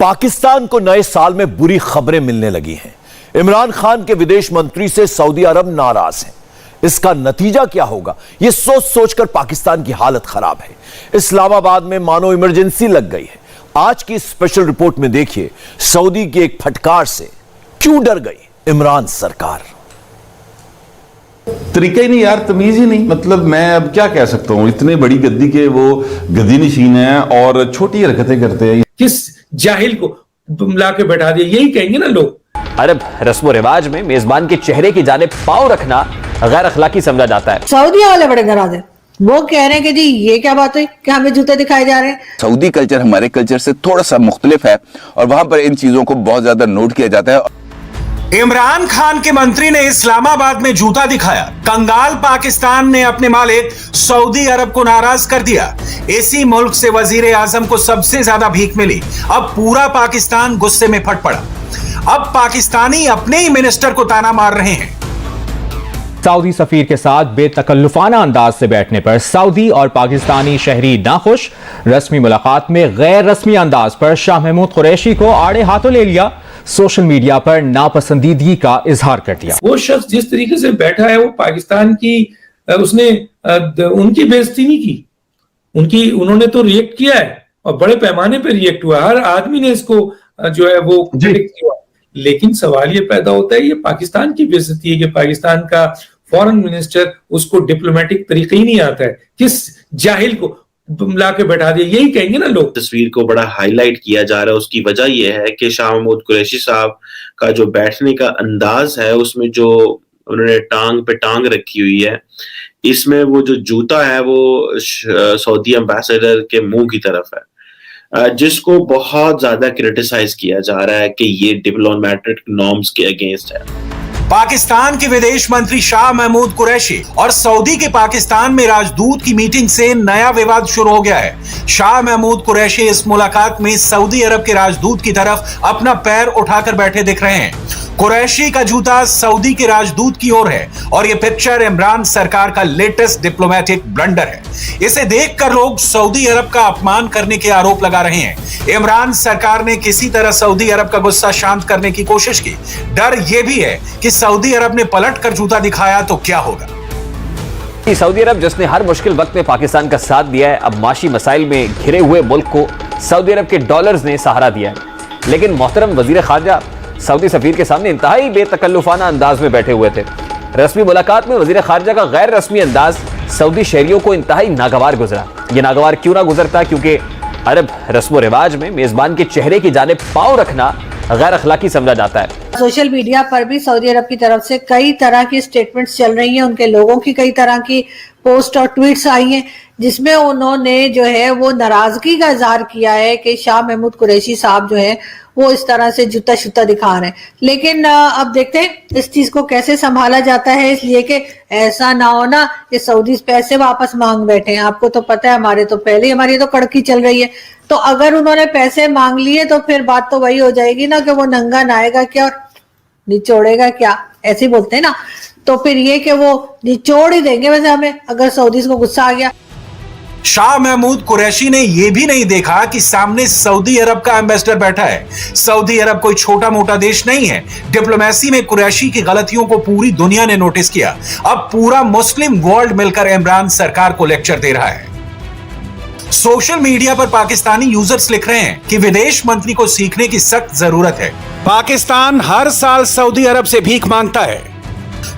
पाकिस्तान को नए साल में बुरी खबरें मिलने लगी हैं। इमरान खान के विदेश मंत्री से सऊदी अरब नाराज है। इसका नतीजा क्या होगा, यह सोच सोचकर पाकिस्तान की हालत खराब है। इस्लामाबाद में मानो इमरजेंसी लग गई है। आज की स्पेशल रिपोर्ट में देखिए, सऊदी की एक फटकार से क्यों डर गई इमरान सरकार। तरीका ही नहीं यार, तमीज ही नहीं। मतलब मैं अब क्या कह सकता हूँ, इतने बड़ी गद्दी के वो गद्दी नशीन है और छोटी हरकतें करते हैं। किस जाहिल को ला के बैठा दिया, यही कहेंगे ना लोग। अरब रस्मो रिवाज में मेजबान के चेहरे की जानिब पांव रखना गैर अखलाकी समझा जाता है। सऊदी वाले बड़े नाराज हैं। वो कह रहे हैं कि जी ये क्या बात है कि हमें जूते दिखाए जा रहे हैं। सऊदी कल्चर हमारे कल्चर से थोड़ा सा मुख्तलिफ है और वहां पर इन चीजों को बहुत ज्यादा नोट किया जाता है। इमरान खान के मंत्री ने इस्लामाबाद में जूता दिखाया। कंगाल पाकिस्तान ने अपने मालिक सऊदी अरब को नाराज कर दिया। इसी मुल्क से वजीर आजम को सबसे ज्यादा भीख मिली। अब पूरा पाकिस्तान गुस्से में फट पड़ा। अब पाकिस्तानी अपने ही मिनिस्टर को ताना मार रहे हैं। सऊदी सफीर के साथ बेतकल्लुफाना अंदाज से बैठने पर सऊदी और पाकिस्तानी शहरी नाखुश। रस्मी मुलाकात में गैर रस्मी अंदाज पर शाह महमूद कुरैशी को आड़े हाथों ले लिया। सोशल मीडिया पर नापसंदीदगी का इजहार कर दिया। वो शख्स जिस तरीके से बैठा है, वो पाकिस्तान की उसने उनकी बेइज्जती नहीं की, उन्होंने तो रिएक्ट किया है और बड़े पैमाने पर रिएक्ट हुआ। हर आदमी ने इसको जो है वो क्रिटिक किया। लेकिन सवाल ये पैदा होता है, ये पाकिस्तान की बेइज्जती है कि पाकिस्तान का फॉरेन मिनिस्टर, उसको डिप्लोमेटिक तरीका ही नहीं आता है। किस जाहिल को ला के बैठा दिया, यही कहेंगे ना लोग। तस्वीर को बड़ा हाईलाइट किया जा रहा है। उसकी वजह यह है कि शाह महमूद कुरैशी साहब का जो बैठने का अंदाज है, उसमें जो उन्होंने टांग पे टांग रखी हुई है, इसमें वो जो जूता है वो सऊदी एम्बेसडर के मुंह की तरफ है, जिसको बहुत ज्यादा क्रिटिसाइज किया जा रहा है कि ये डिप्लोमेटिक नॉर्म्स के अगेंस्ट है। पाकिस्तान के विदेश मंत्री शाह महमूद कुरैशी और सऊदी के पाकिस्तान में राजदूत की मीटिंग से नया विवाद शुरू हो गया है। शाह महमूद कुरैशी इस मुलाकात में सऊदी अरब के राजदूत की तरफ अपना पैर उठाकर बैठे दिख रहे हैं। कुरैशी का जूता सऊदी के राजदूत की ओर है और यह पिक्चर इमरान सरकार का लेटेस्ट डिप्लोमेटिक ब्लंडर है। इसे देखकर लोग सऊदी अरब का अपमान करने के आरोप लगा रहे हैं। इमरान सरकार ने किसी तरह सऊदी अरब का गुस्सा शांत करने की कोशिश की। डर यह भी है कि सऊदी अरब ने पलटकर जूता दिखाया तो क्या होगा। सऊदी अरब जिसने हर मुश्किल वक्त में पाकिस्तान का साथ दिया है, अब माशी मसाइल में घिरे हुए मुल्क को सऊदी अरब के डॉलर्स ने सहारा दिया है। लेकिन मोहतरम वजीर खारजा सऊदी सफीर के सामने इंतहाई बेतकल्लुफाना अंदाज में बैठे हुए थे। रस्मी मुलाकात में वजीर खारजा का गैर रस्मी अंदाज सऊदी शहरियों को इंतहाई नागवार गुजरा। यह नागवार क्यों ना गुजरता, क्योंकि अरब रस्मो रिवाज में मेजबान के चेहरे की जानिब पांव रखना गैर अखलाकी समझा जाता है। सोशल मीडिया पर भी सऊदी अरब की तरफ से कई तरह की स्टेटमेंट्स चल रही हैं। उनके लोगों की कई तरह की पोस्ट और ट्वीट्स आई हैं, जिसमें उन्होंने जो है वो नाराजगी का इजहार किया है कि शाह महमूद कुरैशी साहब जो है वो इस तरह से जूता शुता दिखा रहे हैं। लेकिन अब देखते हैं इस चीज को कैसे संभाला जाता है, इसलिए कि ऐसा ना हो ना कि सऊदी पैसे वापस मांग बैठे हैं। आपको तो पता है, हमारी तो कड़की चल रही है। तो अगर उन्होंने पैसे मांग लिए तो फिर बात तो वही हो जाएगी ना कि वो नंगा नहाएगा क्या और निचोड़ेगा क्या, ऐसे बोलते हैं ना। तो फिर ये कि वो निचोड़ ही देंगे वैसे हमें, अगर सऊदी को गुस्सा आ गया। शाह महमूद कुरैशी ने यह भी नहीं देखा कि सामने सऊदी अरब का एम्बेसडर बैठा है। सऊदी अरब कोई छोटा मोटा देश नहीं है। डिप्लोमेसी में कुरैशी की गलतियों को पूरी दुनिया ने नोटिस किया। अब पूरा मुस्लिम वर्ल्ड मिलकर इमरान सरकार को लेक्चर दे रहा है। सोशल मीडिया पर पाकिस्तानी यूजर्स लिख रहे हैं कि विदेश मंत्री को सीखने की सख्त जरूरत है। पाकिस्तान हर साल सऊदी अरब से भीख मांगता है।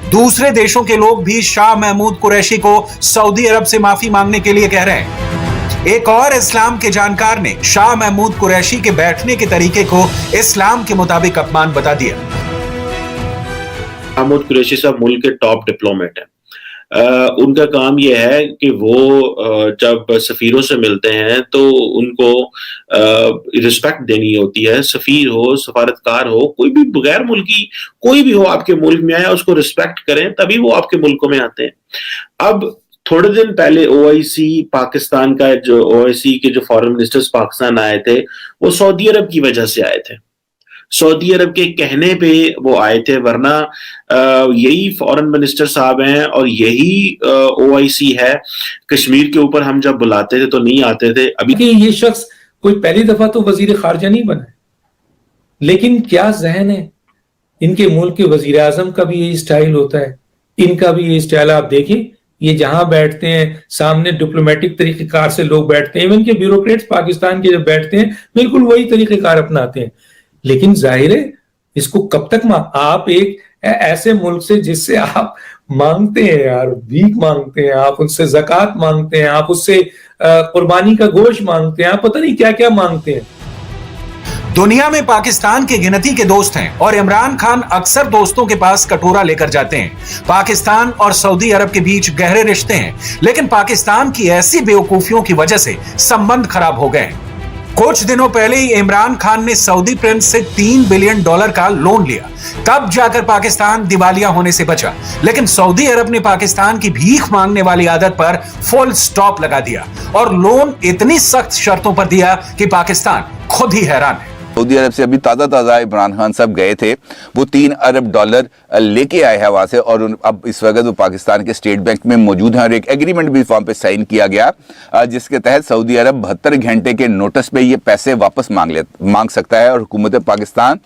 दूसरे देशों के लोग भी शाह महमूद कुरैशी को सऊदी अरब से माफी मांगने के लिए कह रहे हैं। एक और इस्लाम के जानकार ने शाह महमूद कुरैशी के बैठने के तरीके को इस्लाम के मुताबिक अपमान बता दिया। महमूद कुरैशी साहब मुल्क के टॉप डिप्लोमेट हैं। उनका काम यह है कि वो जब सफीरों से मिलते हैं तो उनको रिस्पेक्ट देनी होती है। सफीर हो, सफारतकार हो, कोई भी बगैर मुल्की कोई भी हो आपके मुल्क में आया, उसको रिस्पेक्ट करें, तभी वो आपके मुल्कों में आते हैं। अब थोड़े दिन पहले ओआईसी पाकिस्तान का ओआईसी के जो फॉरेन मिनिस्टर्स पाकिस्तान आए थे, वो सऊदी अरब की वजह से आए थे। सऊदी अरब के कहने पे वो आए थे, वरना यही फॉरेन मिनिस्टर साहब हैं और यही ओआईसी है। कश्मीर के ऊपर हम जब बुलाते थे तो नहीं आते थे। अभी ये शख्स कोई पहली दफा तो वजीर खारजा नहीं बना है। लेकिन क्या जहन है इनके मुल्क के वजीर आजम का भी यही स्टाइल होता है, इनका भी यही स्टाइल। आप देखिए ये जहां बैठते हैं सामने डिप्लोमेटिक तरीकेकार से लोग बैठते हैं, इवन के ब्यूरोक्रेट्स पाकिस्तान के जब बैठते हैं बिल्कुल वही तरीकेकार अपनाते हैं। लेकिन जाहिर है इसको कब तक आप एक ऐसे मुल्क से जिससे आप मांगते हैं यार, भीख मांगते हैं, आप उससे ज़कात मांगते हैं, आप उससे कुर्बानी का गोश्त मांगते हैं, आप पता नहीं क्या क्या मांगते हैं। दुनिया में पाकिस्तान के गिनती के दोस्त हैं और इमरान खान अक्सर दोस्तों के पास कटोरा लेकर जाते हैं। पाकिस्तान और सऊदी अरब के बीच गहरे रिश्ते हैं, लेकिन पाकिस्तान की ऐसी बेवकूफियों की वजह से संबंध खराब हो गए हैं। कुछ दिनों पहले ही इमरान खान ने सऊदी प्रिंस से $3 बिलियन का लोन लिया, तब जाकर पाकिस्तान दिवालिया होने से बचा। लेकिन सऊदी अरब ने पाकिस्तान की भीख मांगने वाली आदत पर फुल स्टॉप लगा दिया और लोन इतनी सख्त शर्तों पर दिया कि पाकिस्तान खुद ही हैरान है। सऊदी अरब से अभी ताज़ा इमरान खान साहब गए थे, वो $3 अरब लेके आए हैं वहाँ से, और अब इस वक्त वो पाकिस्तान के स्टेट बैंक में मौजूद हैं और एक एग्रीमेंट भी वहाँ पे साइन किया गया जिसके तहत सऊदी अरब 72 घंटे के नोटिस पे ये पैसे वापस मांग सकता है और हुकूमत पाकिस्तान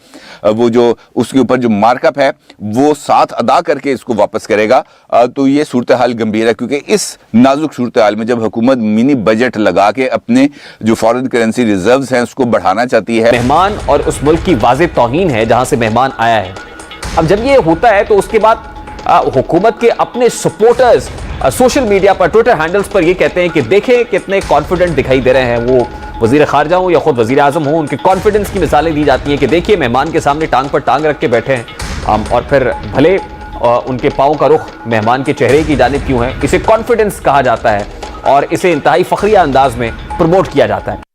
वो जो उसके ऊपर जो मार्कअप है वो साथ अदा करके इसको वापस करेगा। तो ये सूरत हाल गंभीर है, क्योंकि इस नाजुक सूरत हाल में जब हुकूमत मिनी बजट लगा के अपने जो फॉरेन करेंसी रिजर्व्स हैं उसको बढ़ाना चाहती है, मेहमान और उस मुल्क की वाज़ेह तौहीन है जहां से मेहमान आया है। अब जब ये होता है तो उसके बाद हुकूमत के अपने सपोर्टर्स सोशल मीडिया पर, ट्विटर हैंडल्स पर ये कहते हैं कि देखें कितने कॉन्फिडेंट दिखाई दे रहे हैं, वो वजीर खारजा हो या खुद वजीर आजम हो, उनके कॉन्फिडेंस की मिसालें दी जाती हैं कि देखिए मेहमान के सामने टांग पर टांग रख के बैठे हैं, और फिर भले उनके पाँव का रुख मेहमान के चेहरे की जानिब क्यों है। इसे कॉन्फिडेंस कहा जाता है और इसे इंतहाई फखरिया अंदाज में प्रमोट किया जाता है।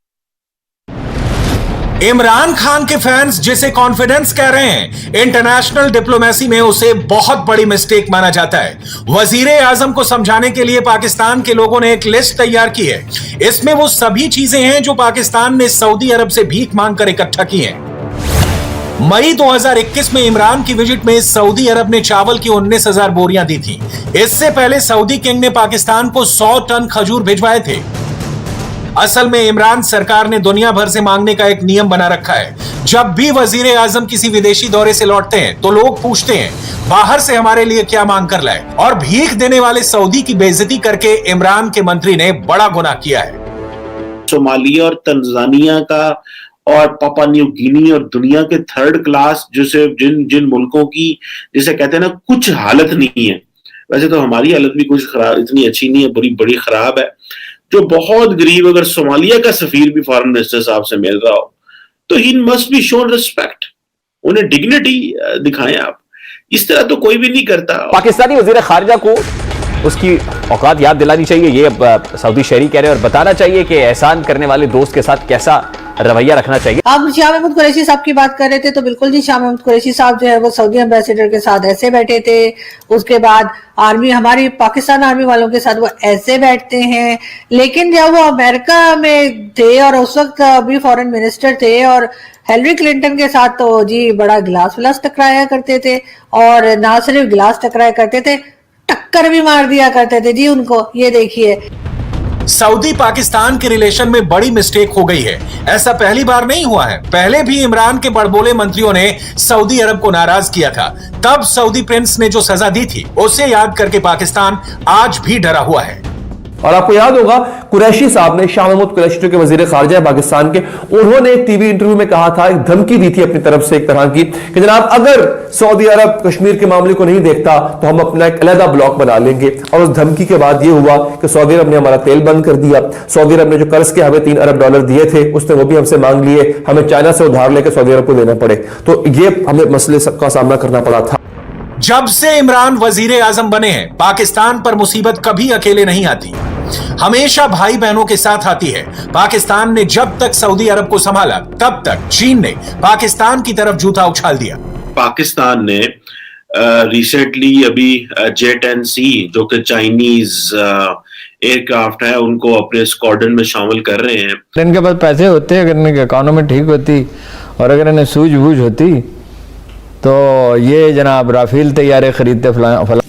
इमरान खान के फैंस जिसे कॉन्फिडेंस कह रहे हैं, इंटरनेशनल डिप्लोमेसी में उसे बहुत बड़ी मिस्टेक माना जाता है। वजीर आजम को समझाने के लिए पाकिस्तान के लोगों ने एक लिस्ट तैयार की है। इसमें वो सभी चीजें हैं जो पाकिस्तान ने सऊदी अरब से भीख मांगकर इकट्ठा की हैं। मई 2021 में इमरान की विजिट में सऊदी अरब ने चावल की 19,000 बोरियां दी थी। इससे पहले सऊदी किंग ने पाकिस्तान को 100 टन खजूर भिजवाए थे। असल में इमरान सरकार ने दुनिया भर से मांगने का एक नियम बना रखा है। जब भी वजीर आजम किसी विदेशी दौरे से लौटते हैं तो लोग पूछते हैं बाहर से हमारे लिए क्या मांग कर लाए, और भीख देने वाले सऊदी की बेइज्जती करके इमरान के मंत्री ने बड़ा गुनाह किया है। सोमालिया और तंजानिया का और पापा न्यू गिनी और दुनिया के थर्ड क्लास जिसे जिन मुल्कों की जिसे कहते हैं ना कुछ हालत नहीं है, वैसे तो हमारी हालत भी कुछ खराब, इतनी अच्छी नहीं है, बड़ी खराब है। जो बहुत गरीब, अगर सोमालिया का सफीर भी फॉरेन मिनिस्टर साहब से मिल रहा हो तो he must be shown respect, उन्हें डिग्निटी दिखाएं आप। इस तरह तो कोई भी नहीं करता। पाकिस्तानी वजीर खारजा को उसकी औकात याद दिलानी चाहिए, ये अब सऊदी शहरी कह रहे हैं, और बताना चाहिए कि एहसान करने वाले दोस्त के साथ कैसा रवैया रखना चाहिए। अब शाह महमूद कुरैशी साहब की बात कर रहे थे तो बिल्कुल जी, शाह महमूद कुरैशी साहब जो है वो सऊदी एम्बेसडर के साथ ऐसे बैठे थे, उसके बाद आर्मी, हमारी पाकिस्तान आर्मी वालों के साथ वो ऐसे बैठते हैं। लेकिन जब वो अमेरिका में थे और उस वक्त अभी फॉरेन मिनिस्टर थे और हिलरी क्लिंटन के साथ तो जी बड़ा गिलास टकराया करते थे, और ना सिर्फ गिलास टकराया करते थे, टक्कर भी मार दिया करते थे जी उनको। ये देखिए सऊदी पाकिस्तान के रिलेशन में बड़ी मिस्टेक हो गई है। ऐसा पहली बार नहीं हुआ है, पहले भी इमरान के बड़बोले मंत्रियों ने सऊदी अरब को नाराज किया था। तब सऊदी प्रिंस ने जो सजा दी थी उसे याद करके पाकिस्तान आज भी डरा हुआ है। और आपको याद होगा कुरैशी साहब ने, शाह महमूद कुरैशी जो कि वजीर खारजा है पाकिस्तान के, उन्होंने एक टीवी इंटरव्यू में कहा था, एक धमकी दी थी अपनी तरफ से एक तरह की कि जनाब अगर सऊदी अरब कश्मीर के मामले को नहीं देखता तो हम अपना एक अलहदा ब्लॉक बना लेंगे। और उस धमकी के बाद यह हुआ कि सऊदी अरब ने हमारा तेल बंद कर दिया। सऊदी अरब ने जो कर्ज के हमें $3 अरब दिए थे उसने वो भी हमसे मांग लिए, हमें चाइना से उधार लेकर सऊदी अरब को देना पड़े। तो ये हमें मसले सबका सामना करना पड़ा था। जब से इमरान वजीर आजम बने हैं, पाकिस्तान पर मुसीबत कभी अकेले नहीं आती, हमेशा भाई बहनों के साथ आती है। पाकिस्तान ने जब तक सऊदी अरब को संभाला तब तक चीन ने पाकिस्तान की तरफ जूता उछाल दिया। पाकिस्तान ने रिसेंटली अभी J-10C जो कि चाइनीज एयरक्राफ्ट है उनको अपने स्क्वाड्रन में शामिल कर रहे हैं। इनके पास पैसे होते, अगर इनकी इकोनॉमी ठीक होती और अगर इन्हें सूझबूझ होती तो ये जनाब राफेल तैयारे खरीदते फला।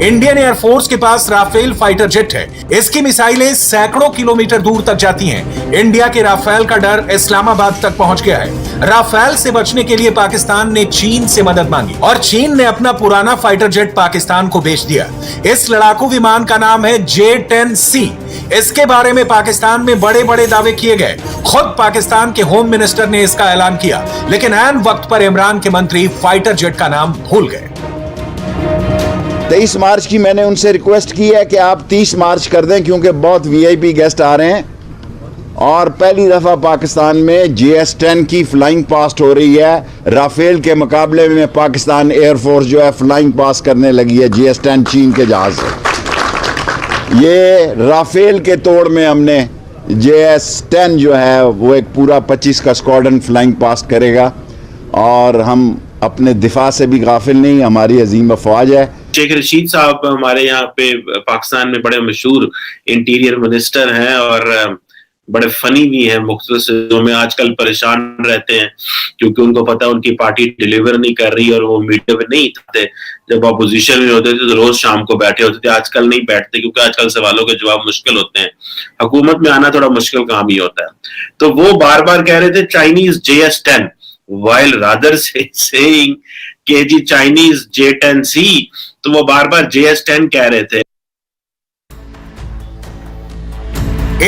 इंडियन एयरफोर्स के पास राफेल फाइटर जेट है। इसकी मिसाइलें सैकड़ों किलोमीटर दूर तक जाती हैं। इंडिया के राफेल का डर इस्लामाबाद तक पहुंच गया है। राफेल से बचने के लिए पाकिस्तान ने चीन से मदद मांगी और चीन ने अपना पुराना फाइटर जेट पाकिस्तान को बेच दिया। इस लड़ाकू विमान का नाम है J-10C। इसके बारे में पाकिस्तान में बड़े बड़े दावे किए गए। खुद पाकिस्तान के होम मिनिस्टर ने इसका ऐलान किया, लेकिन ऐन वक्त पर इमरान के मंत्री फाइटर जेट का नाम भूल गए। 23 मार्च की मैंने उनसे रिक्वेस्ट की है कि आप 30 मार्च कर दें, क्योंकि बहुत वीआईपी गेस्ट आ रहे हैं और पहली दफा पाकिस्तान में JS-10 की फ्लाइंग पास्ट हो रही है। राफेल के मुकाबले में पाकिस्तान एयरफोर्स जो है फ्लाइंग पास करने लगी है JS-10 चीन के जहाज से। ये राफेल के तोड़ में हमने JS-10 जो है वो एक पूरा 25 का स्क्वाड्रन फ्लाइंग पास्ट करेगा और हम अपने दिफा से भी गाफिल नहीं, हमारी अजीम अफवाज है। शेख रशीद साहब हमारे यहाँ पे पाकिस्तान में बड़े मशहूर इंटीरियर मिनिस्टर हैं और बड़े फनी भी हैं। मुख्तलिफ चीजों में आजकल परेशान रहते हैं क्योंकि उनको पता है उनकी पार्टी डिलीवर नहीं कर रही और वो मीडिया में नहीं थे। जब अपोजिशन में होते थे तो रोज शाम को बैठे होते थे, आजकल नहीं बैठते क्योंकि आजकल सवालों के जवाब मुश्किल होते हैं। हुकूमत में आना थोड़ा मुश्किल काम ही होता है। तो वो बार बार कह रहे थे Chinese JS-10 while rather saying कि जी चाइनीज J-10C, तो वो बार बार JS-10 कह रहे थे।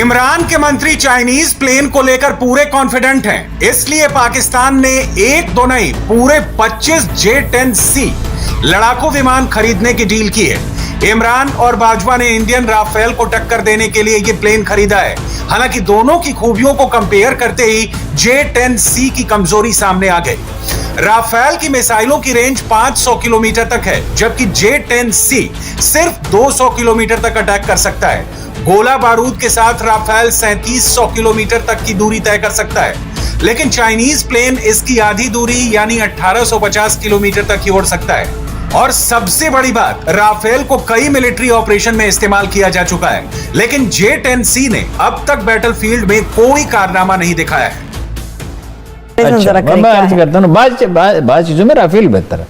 इमरान के मंत्री चाइनीज प्लेन को लेकर पूरे कॉन्फिडेंट हैं, इसलिए पाकिस्तान ने एक दो नहीं पूरे 25 J-10C लड़ाकू विमान खरीदने की डील की है। इमरान और बाजवा ने इंडियन राफेल को टक्कर देने के लिए ये प्लेन खरीदा है। हालांकि दोनों की खूबियों को कंपेयर करते ही J-10C की कमजोरी सामने आ गई। राफेल की मिसाइलों की रेंज 500 किलोमीटर तक है, जबकि J-10C सिर्फ 200 किलोमीटर तक अटैक कर सकता है। गोला बारूद के साथ राफेल 3700 किलोमीटर तक की दूरी तय कर सकता है, लेकिन चाइनीज प्लेन इसकी आधी दूरी यानी 1850 किलोमीटर तक ही उड़ सकता है। और सबसे बड़ी बात, राफेल को कई मिलिट्री ऑपरेशन में इस्तेमाल किया जा चुका है, लेकिन J-10C ने अब तक बैटलफील्ड में कोई कारनामा नहीं दिखाया है। अच्छा, मैं अर्ज करता हूँ, बात चीजों में राफेल बेहतर है।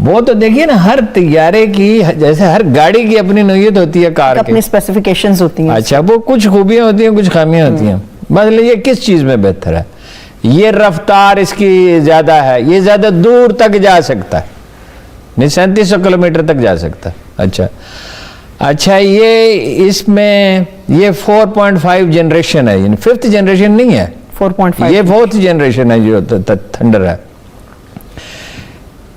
वो तो देखिए ना, हर तैयारे की जैसे हर गाड़ी की अपनी नोयत होती है, कार की अपनी स्पेसिफिकेशंस होती हैं। अच्छा, वो कुछ खूबियां होती हैं, कुछ खामियां होती हैं। मतलब ये किस चीज में बेहतर है? ये रफ्तार इसकी ज्यादा है, ये ज्यादा दूर तक जा सकता है, नहीं 3700 किलोमीटर तक जा सकता है। अच्छा, ये इसमें ये 4.5 जनरेशन है, यानी 5th जनरेशन नहीं है, 4.5 ये 4th जनरेशन है जो थंडर है।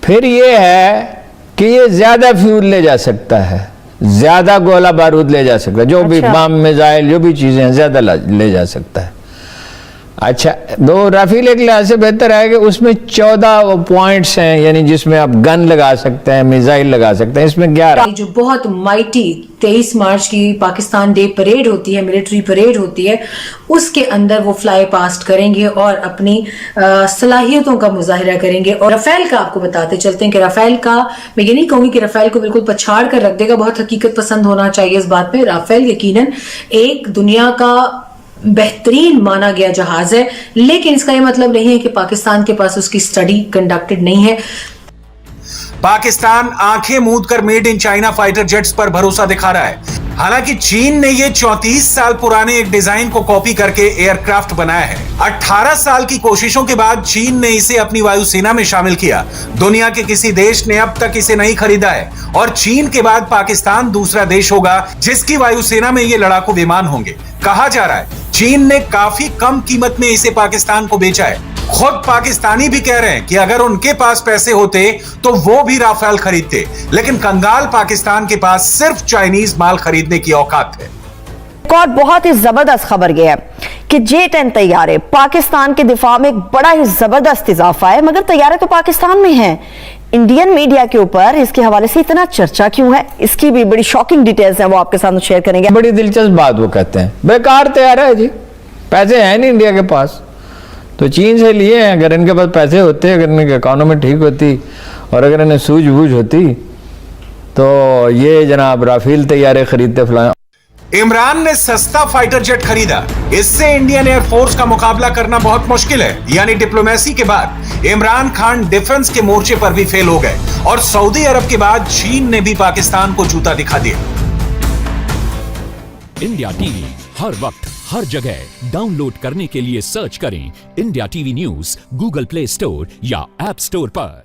फिर ये है कि ये ज्यादा फ्यूल ले जा सकता है, ज्यादा गोला बारूद ले जा सकता है, जो भी बम मिसाइल जो भी चीजें हैं ज्यादा ले जा सकता है। अच्छा, दो राफेल एक लिहाज से बेहतर है कि उसमें 14 पॉइंट्स हैं, यानी जिसमें आप गन लगा सकते हैं, मिसाइल लगा सकते हैं। इसमें 11 जो बहुत माइटी 23 मार्च की पाकिस्तान डे परेड होती है, मिलिट्री परेड होती है, उसके अंदर वो फ्लाई पास्ट करेंगे और अपनी सलाहियतों का मुजाहिरा करेंगे। और राफेल का आपको बताते चलते हैं कि राफेल का, मैं ये नहीं कहूंगी कि राफेल को बिल्कुल पछाड़ कर रख देगा, बहुत हकीकत पसंद होना चाहिए इस बात पे। राफेल यकीनन एक दुनिया का बेहतरीन माना गया जहाज है, लेकिन इसका यह मतलब नहीं है कि पाकिस्तान के पास उसकी स्टडी कंडक्टेड नहीं है। पाकिस्तान आंखें मूंद कर made in China fighter jets पर भरोसा दिखा रहा है। हालांकि चीन ने ये 34 साल पुराने एक डिजाइन को कॉपी करके एयरक्राफ्ट बनाया है। 18 साल की कोशिशों के बाद चीन ने इसे अपनी वायुसेना में शामिल किया। दुनिया के किसी देश ने अब तक इसे नहीं खरीदा है और चीन के बाद पाकिस्तान दूसरा देश होगा जिसकी वायुसेना में ये लड़ाकू विमान होंगे। कहा जा रहा है चीन ने काफी कम कीमत में इसे पाकिस्तान को बेचा है। खुद पाकिस्तानी भी कह रहे हैं कि अगर उनके पास पैसे होते तो वो भी राफेल खरीदते, लेकिन कंगाल पाकिस्तान के पास सिर्फ चाइनीज माल खरीदने की औकात है। एक और बहुत ही जबरदस्त खबर यह है कि J-10 तैयारे पाकिस्तान के दिफा में एक बड़ा ही जबरदस्त इजाफा है, मगर तैयारे तो पाकिस्तान में हैं। इंडियन मीडिया के ऊपर इसके हवाले से इतना चर्चा क्यों है, इसकी भी बड़ी शॉकिंग डिटेल्स हैं, वो आपके साथ शेयर करेंगे। बड़ी दिलचस्प बात वो कहते हैं, बेकार तैयार है जी, पैसे हैं नहीं इंडिया के पास, तो चीन से लिए हैं। अगर इनके पास पैसे होते, अगर इनकी इकोनॉमी ठीक होती और अगर इन्हें सूझबूझ होती तो ये जनाब राफेल तैयारे खरीदते फलाना। इमरान ने सस्ता फाइटर जेट खरीदा, इससे इंडियन एयरफोर्स का मुकाबला करना बहुत मुश्किल है। यानी डिप्लोमेसी के बाद इमरान खान डिफेंस के मोर्चे पर भी फेल हो गए और सऊदी अरब के बाद चीन ने भी पाकिस्तान को जूता दिखा दिया। इंडिया टीवी हर वक्त हर जगह डाउनलोड करने के लिए सर्च करें India TV news Google play store या ऐप स्टोर पर।